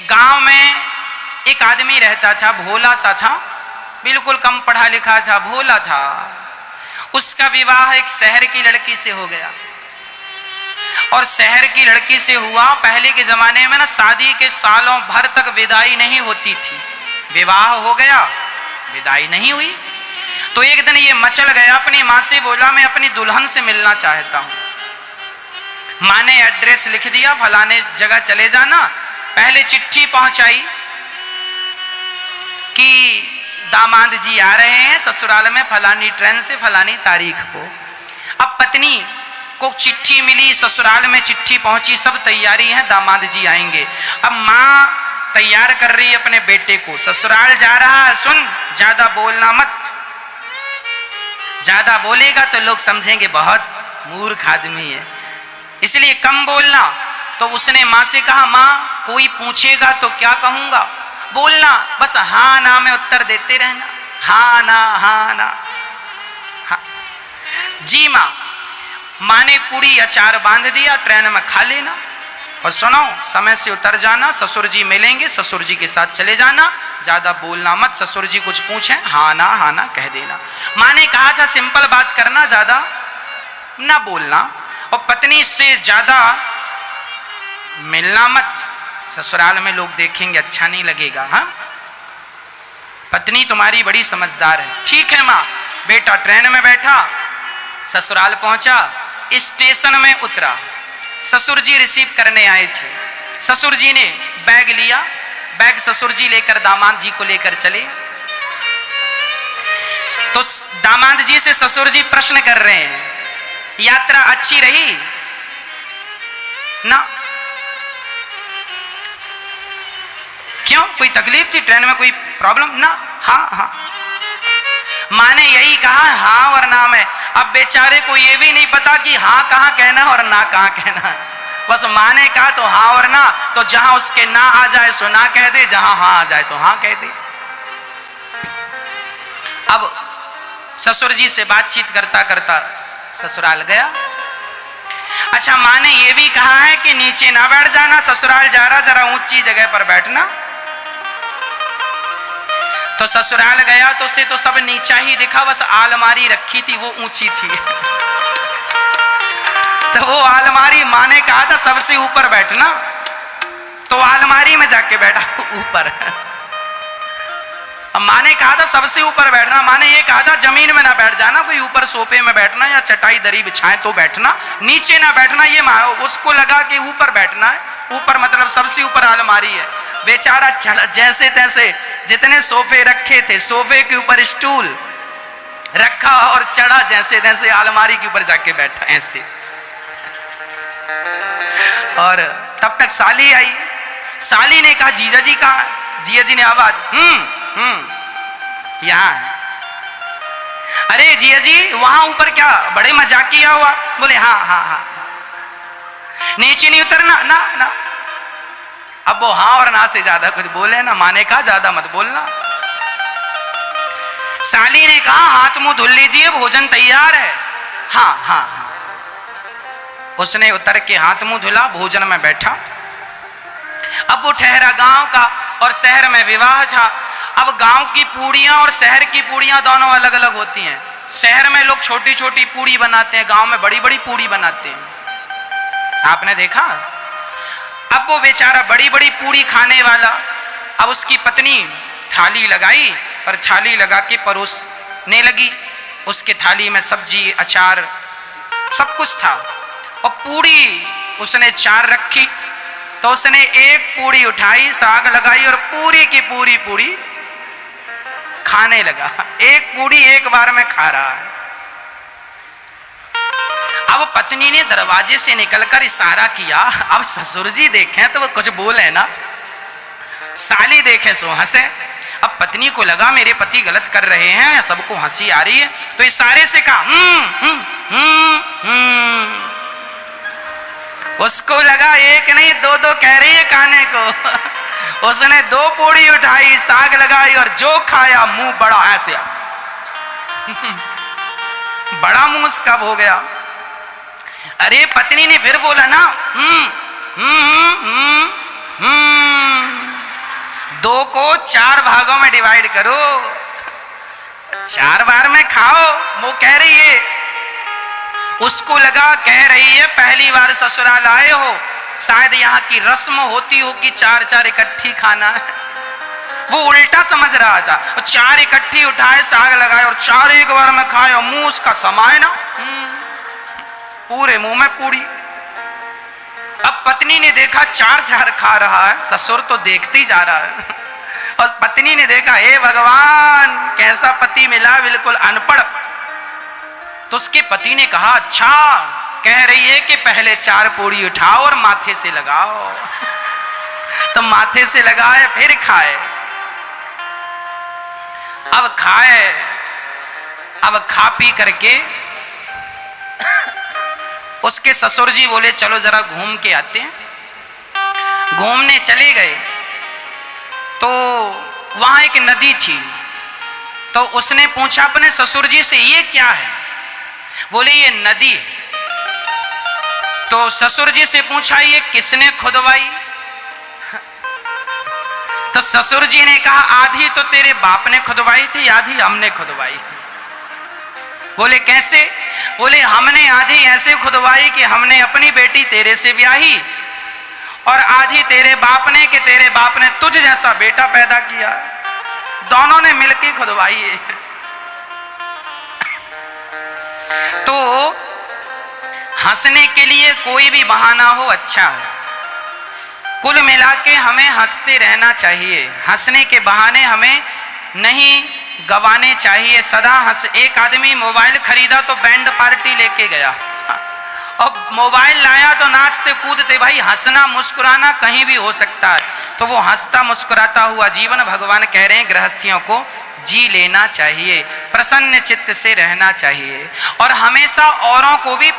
गांव में एक आदमी रहता था, भोला सा था, बिल्कुल कम पढ़ा लिखा था, भोला था। उसका विवाह एक शहर की लड़की से हो गया। और शहर की लड़की से हुआ, पहले के जमाने में ना शादी के सालों भर तक विदाई नहीं होती थी। विवाह हो गया, विदाई नहीं हुई। तो एक दिन ये मचल गया, अपनी माँ से बोला मैं अपनी दुल्हन से मिलना चाहता हूं। माँ ने एड्रेस लिख दिया, फलाने जगह चले जाना। पहले चिट्ठी पहुंचाई कि दामाद जी आ रहे हैं ससुराल में फलानी ट्रेन से फलानी तारीख को। अब पत्नी को चिट्ठी मिली, ससुराल में चिट्ठी पहुंची, सब तैयारी है, दामाद जी आएंगे। अब माँ तैयार कर रही है अपने बेटे को, ससुराल जा रहा है, सुन ज्यादा बोलना मत, ज्यादा बोलेगा तो लोग समझेंगे बहुत मूर्ख आदमी है, इसलिए कम बोलना। तो उसने माँ से कहा, माँ कोई पूछेगा तो क्या कहूंगा, बोलना बस हाँ ना में उत्तर देते रहना, हाँ ना हाँ ना हाँ। जी माँ। माँ ने पूरी अचार बांध दिया, ट्रेन में खा लेना और सुनो समय से उतर जाना, ससुर जी मिलेंगे, ससुर जी के साथ चले जाना, ज्यादा बोलना मत, ससुर जी कुछ पूछें हाँ ना कह देना। माँ ने कहा था सिंपल बात करना, ज्यादा ना बोलना, और पत्नी से ज्यादा मिलना मत, ससुराल में लोग देखेंगे अच्छा नहीं लगेगा। हाँ, पत्नी तुम्हारी बड़ी समझदार है। ठीक है माँ। बेटा ट्रेन में बैठा, ससुराल पहुंचा, स्टेशन में उतरा, ससुर जी रिसीव करने आए थे। ससुर जी ने बैग लिया, बैग ससुर जी लेकर दामाद जी को लेकर चले। तो दामाद जी से ससुर जी प्रश्न कर रहे हैं, यात्रा अच्छी रही ना? क्यों, कोई तकलीफ थी ट्रेन में, कोई प्रॉब्लम ना? हाँ हाँ। माँ ने यही कहा हाँ और ना में। अब बेचारे को ये भी नहीं पता कि हाँ कहाँ कहना और ना कहाँ कहना, बस माँ ने कहा तो हाँ और ना, तो जहां उसके ना आ जाए सो ना कह दे, जहां हाँ आ जाए तो हाँ कह दे। अब ससुर जी से बातचीत करता करता ससुराल गया। अच्छा, माँ ने ये भी कहा है कि नीचे ना बैठ जाना, ससुराल जा रहा, जरा ऊंची जगह पर बैठना। तो ससुराल गया तो उसे तो सब नीचा ही दिखा, बस आलमारी रखी थी वो ऊंची थी। तो वो आलमारी, माँ ने कहा था सबसे ऊपर बैठना, तो आलमारी में जाके बैठा ऊपर। अब माँ ने कहा था सबसे ऊपर बैठना, माँ ने ये कहा था जमीन में ना बैठ जाना, कोई ऊपर सोफे में बैठना या चटाई दरी बिछाए तो बैठना, नीचे ना बैठना। ये माँ उसको लगा कि ऊपर बैठना है, ऊपर मतलब सबसे ऊपर आलमारी है। बेचारा चढ़ा, जैसे तैसे जितने सोफे रखे थे सोफे के ऊपर स्टूल रखा और चढ़ा, जैसे तैसे आलमारी के ऊपर जाके बैठा ऐसे। और तब तक साली आई। साली ने कहा जीजा जी कहाँ? जीजा जी ने आवाज यहाँ है। अरे जीजा जी वहां ऊपर क्या बड़े मजाक किया हुआ? बोले हाँ। नीचे नहीं उतरना ना ना। अब वो हाँ और ना से ज्यादा कुछ बोले ना। माँ ने कहा ज्यादा मत बोलना। साली ने कहा हाथ मुंह धुल लीजिए, भोजन तैयार है। हाँ। उसने उतर के हाथ मुंह धुला, भोजन में बैठा। अब वो ठहरा गांव का और शहर में विवाह था। अब गांव की पूड़ियां और शहर की पूड़ियां दोनों अलग अलग होती हैं। शहर में लोग छोटी छोटी पूड़ी बनाते हैं, गांव में बड़ी बड़ी पूड़ी बनाते हैं। आपने देखा? अब वो बेचारा बड़ी बड़ी पूड़ी खाने वाला, अब उसकी पत्नी थाली लगाई और थाली लगा के परोसने लगी। उसके थाली में सब्जी अचार सब कुछ था और पूड़ी उसने 4 रखी। तो उसने एक पूड़ी उठाई, साग लगाई और पूरी की पूरी पूड़ी खाने लगा। एक पूड़ी एक बार में खा रहा है। अब पत्नी ने दरवाजे से निकलकर इशारा किया। अब ससुर जी देखें तो वो कुछ बोले ना, साली देखे सो हंसे। अब पत्नी को लगा मेरे पति गलत कर रहे हैं, सबको हंसी आ रही है, तो इशारे से कहा उसको लगा एक नहीं दो दो कह रही है खाने को। उसने 2 पूड़ी उठाई, साग लगाई और जो खाया मुंह बड़ा ऐसे बड़ा मुंह उसका हो गया। अरे पत्नी ने फिर बोला ना को 4 भागों में डिवाइड करो, 4 बार में खाओ। वो कह रही है, उसको लगा कह रही है पहली बार ससुराल आए हो, शायद यहाँ की रस्म होती हो कि 4 इकट्ठी खाना है। वो उल्टा समझ रहा था, 4 इकट्ठी उठाए, साग लगाए और 4 एक बार में खाए, और मुंह उसका समाये ना, पूरे मुंह में पूरी। अब पत्नी ने देखा 4 खा रहा है, ससुर तो देखते ही जा रहा है। और पत्नी ने देखा, हे भगवान कैसा पति मिला, बिल्कुल अनपढ़। तो उसके पति ने कहा, अच्छा कह रही है कि पहले 4 पूड़ी उठाओ और माथे से लगाओ। तो माथे से लगाए, फिर खाए। अब खाए, अब खा पी करके उसके ससुर जी बोले चलो जरा घूम के आते हैं। घूमने चले गए तो वहां एक नदी थी। तो उसने पूछा अपने ससुर जी से, ये क्या है? बोले ये नदी। तो ससुर जी से पूछा, ये किसने खुदवाई? तो ससुर जी ने कहा, आधी तो तेरे बाप ने खुदवाई थी, आधी हमने खुदवाई। बोले कैसे? बोले हमने आधी ऐसे खुदवाई कि हमने अपनी बेटी तेरे से ब्याही, और आधी तेरे बाप ने कि तेरे बाप ने तुझ जैसा बेटा पैदा किया, दोनों ने मिलकर खुदवाई है। तो हंसने के लिए कोई भी बहाना हो अच्छा है। कुल मिला के हमें हंसते रहना चाहिए, हंसने के बहाने हमें नहीं गवाने चाहिए, सदा हंस। एक आदमी मोबाइल खरीदा तो बैंड पार्टी लेके गया, और मोबाइल लाया तो नाचते कूदते। भाई हंसना मुस्कुराना कहीं भी हो सकता है, तो वो हंसता मुस्कुराता हुआ जीवन भगवान कह रहे हैं गृहस्थियों को जी लेना चाहिए, प्रसन्न चित्त से रहना चाहिए, और हमेशा औरों को भी